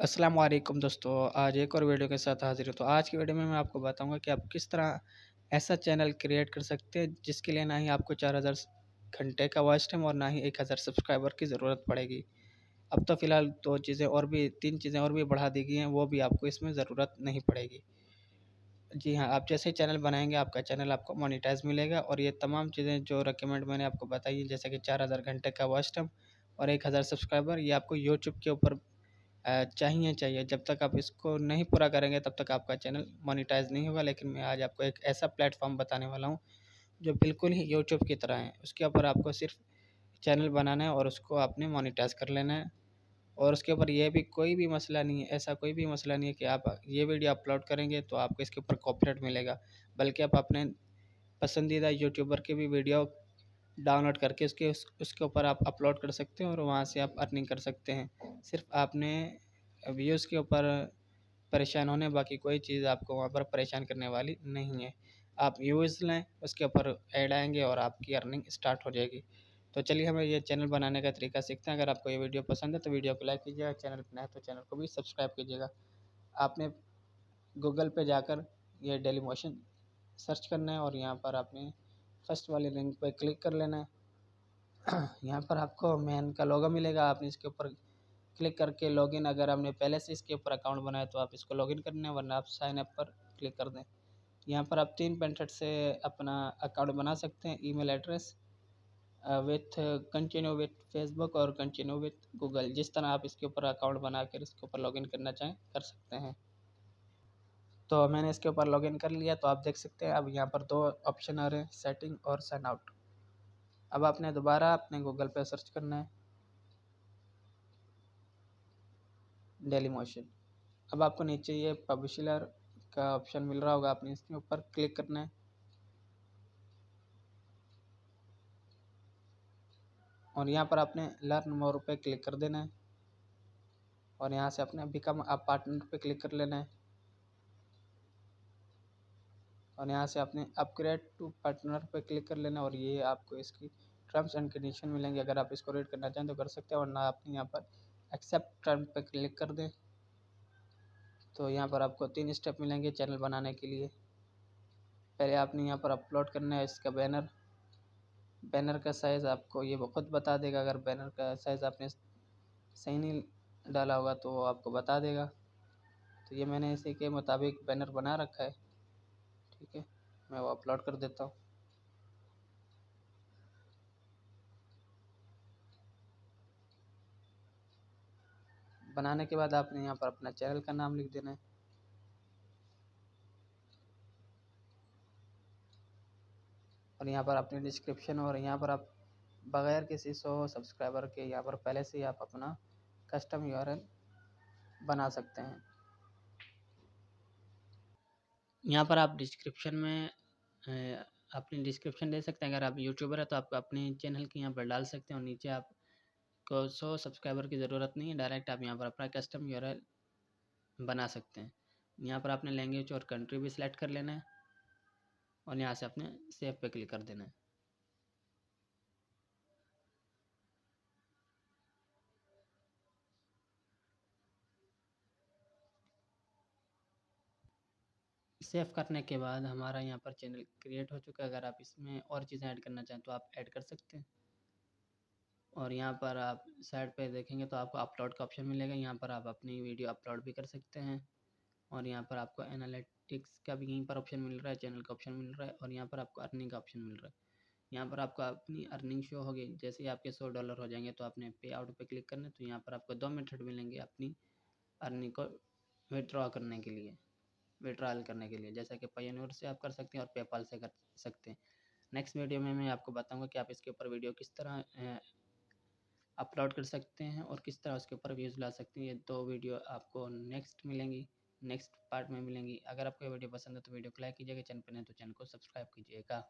अस्सलाम वालेकुम दोस्तों, आज एक और वीडियो के साथ हाज़िर हूँ। तो आज की वीडियो में मैं आपको बताऊँगा कि आप किस तरह ऐसा चैनल क्रिएट कर सकते हैं जिसके लिए ना ही आपको 4000 घंटे का वॉच टाइम और ना ही 1000 सब्सक्राइबर की ज़रूरत पड़ेगी। अब तो फ़िलहाल 2 चीज़ें और भी 3 चीज़ें और भी बढ़ा दी गई हैं, वो भी आपको इसमें ज़रूरत नहीं पड़ेगी। जी हाँ, आप जैसे ही चैनल बनाएँगे आपका चैनल आपको मोनेटाइज़ मिलेगा और ये तमाम चीज़ें जो रिकमेंड मैंने आपको बताई है जैसे कि 4000 घंटे का वॉच टाइम और 1000 सब्सक्राइबर, ये आपको यूट्यूब के ऊपर चाहिए। जब तक आप इसको नहीं पूरा करेंगे तब तक आपका चैनल मोनेटाइज़ नहीं होगा। लेकिन मैं आज आपको एक ऐसा प्लेटफ़ॉर्म बताने वाला हूँ जो बिल्कुल ही यूट्यूब की तरह है। उसके ऊपर आपको सिर्फ़ चैनल बनाना है और उसको आपने मोनेटाइज़ कर लेना है। और उसके ऊपर ये भी कोई भी मसला नहीं है, ऐसा कोई भी मसला नहीं है कि आप ये वीडियो अपलोड करेंगे तो आपको इसके ऊपर कॉपीराइट मिलेगा। बल्कि आप अपने पसंदीदा यूट्यूबर की भी वीडियो डाउनलोड करके उसके ऊपर आप अपलोड कर सकते हैं और वहाँ से आप अर्निंग कर सकते हैं। सिर्फ़ आपने व्यूज़ के ऊपर परेशान होना है, बाकी कोई चीज़ आपको वहाँ पर परेशान करने वाली नहीं है। आप व्यूज़ लें, उसके ऊपर ऐड आएँगे और आपकी अर्निंग स्टार्ट हो जाएगी। तो चलिए हमें ये चैनल बनाने का तरीका सीखते हैं। अगर आपको ये वीडियो पसंद है तो वीडियो को लाइक कीजिएगा, चैनल पे नए हैं तो चैनल को भी सब्सक्राइब कीजिएगा। आपने गूगल पे जाकर ये डेली मोशन सर्च करना है और यहाँ पर आपने फर्स्ट वाली लिंक पे क्लिक कर लेना है। यहाँ पर आपको मेन का लोगो मिलेगा, आपने इसके ऊपर क्लिक करके लॉगिन, अगर आपने पहले से इसके ऊपर अकाउंट बनाया तो आप इसको लॉगिन करना है, वरना आप साइन अप पर क्लिक कर दें। यहाँ पर आप 3 मेथड से अपना अकाउंट बना सकते हैं। Email address with continue with Facebook और कंटिन्यू विथ गूगल, जिस तरह आप इसके ऊपर अकाउंट बना कर इसके ऊपर लॉगिन करना चाहें कर सकते हैं। तो मैंने इसके ऊपर लॉगिन कर लिया, तो आप देख सकते हैं अब यहाँ पर 2 ऑप्शन आ रहे हैं, सेटिंग और साइन आउट। अब आपने दोबारा अपने गूगल पे सर्च करना है डेली मोशन। अब आपको नीचे ये पब्लिशर का ऑप्शन मिल रहा होगा, आपने इसके ऊपर क्लिक करना है और यहाँ पर आपने लर्न मोर पे क्लिक कर देना है और यहाँ से अपने बिकम अ पार्टनर पे क्लिक कर लेना है और यहाँ से आपने अपग्रेड टू पार्टनर पे क्लिक कर लेना है और ये आपको इसकी टर्म्स एंड कंडीशन मिलेंगे। अगर आप इसको रीड करना चाहें तो कर सकते हैं, वरना आपने यहाँ पर एक्सेप्ट टर्म पे क्लिक कर दें। तो यहाँ पर आपको 3 स्टेप मिलेंगे चैनल बनाने के लिए। पहले आपने यहाँ पर अपलोड करना है इसका बैनर। बैनर का साइज़ आपको ये वो खुद बता देगा, अगर बैनर का साइज़ आपने सही नहीं डाला होगा तो वो आपको बता देगा। तो ये मैंने इसी के मुताबिक बैनर बना रखा है, ठीक है। मैं वो अपलोड कर देता हूँ। बनाने के बाद आपने यहाँ पर अपना चैनल का नाम लिख देना है और यहाँ पर अपनी डिस्क्रिप्शन, और यहाँ पर आप बगैर किसी 100 सब्सक्राइबर के यहाँ पर पहले से ही आप अपना कस्टम यूआरएल बना सकते हैं। यहाँ पर आप डिस्क्रिप्शन में अपनी डिस्क्रिप्शन दे सकते हैं। अगर आप यूट्यूबर है तो आप अपने चैनल की यहाँ पर डाल सकते हैं और नीचे आपको 100 सब्सक्राइबर की ज़रूरत नहीं है, डायरेक्ट आप यहाँ पर अपना कस्टम यूआरएल बना सकते हैं। यहाँ पर आपने लैंग्वेज और कंट्री भी सिलेक्ट कर लेना है और यहाँ से अपने सेव पे क्लिक कर देना है। सेव करने के बाद हमारा यहाँ पर चैनल क्रिएट हो चुका है। अगर आप इसमें और चीज़ें ऐड करना चाहें तो आप ऐड कर सकते हैं। और यहाँ पर आप साइड पे देखेंगे तो आपको अपलोड का ऑप्शन मिलेगा, यहाँ पर आप अपनी वीडियो अपलोड भी कर सकते हैं। और यहाँ पर आपको एनालिटिक्स का भी यहीं पर ऑप्शन मिल रहा है, चैनल का ऑप्शन मिल रहा है और यहाँ पर आपको अर्निंग का ऑप्शन मिल रहा है। यहाँ पर आपको अपनी अर्निंग शो होगी, जैसे ही आपके $100 हो जाएंगे तो आपने पे आउट पे क्लिक करना है। तो यहाँ पर आपको 2 मेथड मिलेंगे अपनी अर्निंग को विड्रॉ करने के लिए, विड्रॉल करने के लिए, जैसा कि पायोनियर से आप कर सकते हैं और पेपाल से कर सकते हैं। नेक्स्ट वीडियो में मैं आपको बताऊंगा कि आप इसके ऊपर वीडियो किस तरह अपलोड कर सकते हैं और किस तरह उसके ऊपर व्यूज़ ला सकते हैं। ये 2 वीडियो आपको नेक्स्ट पार्ट में मिलेंगी। अगर आपको ये वीडियो पसंद है तो वीडियो को लाइक कीजिएगा, चैनल पर नहीं तो चैनल को सब्सक्राइब कीजिएगा।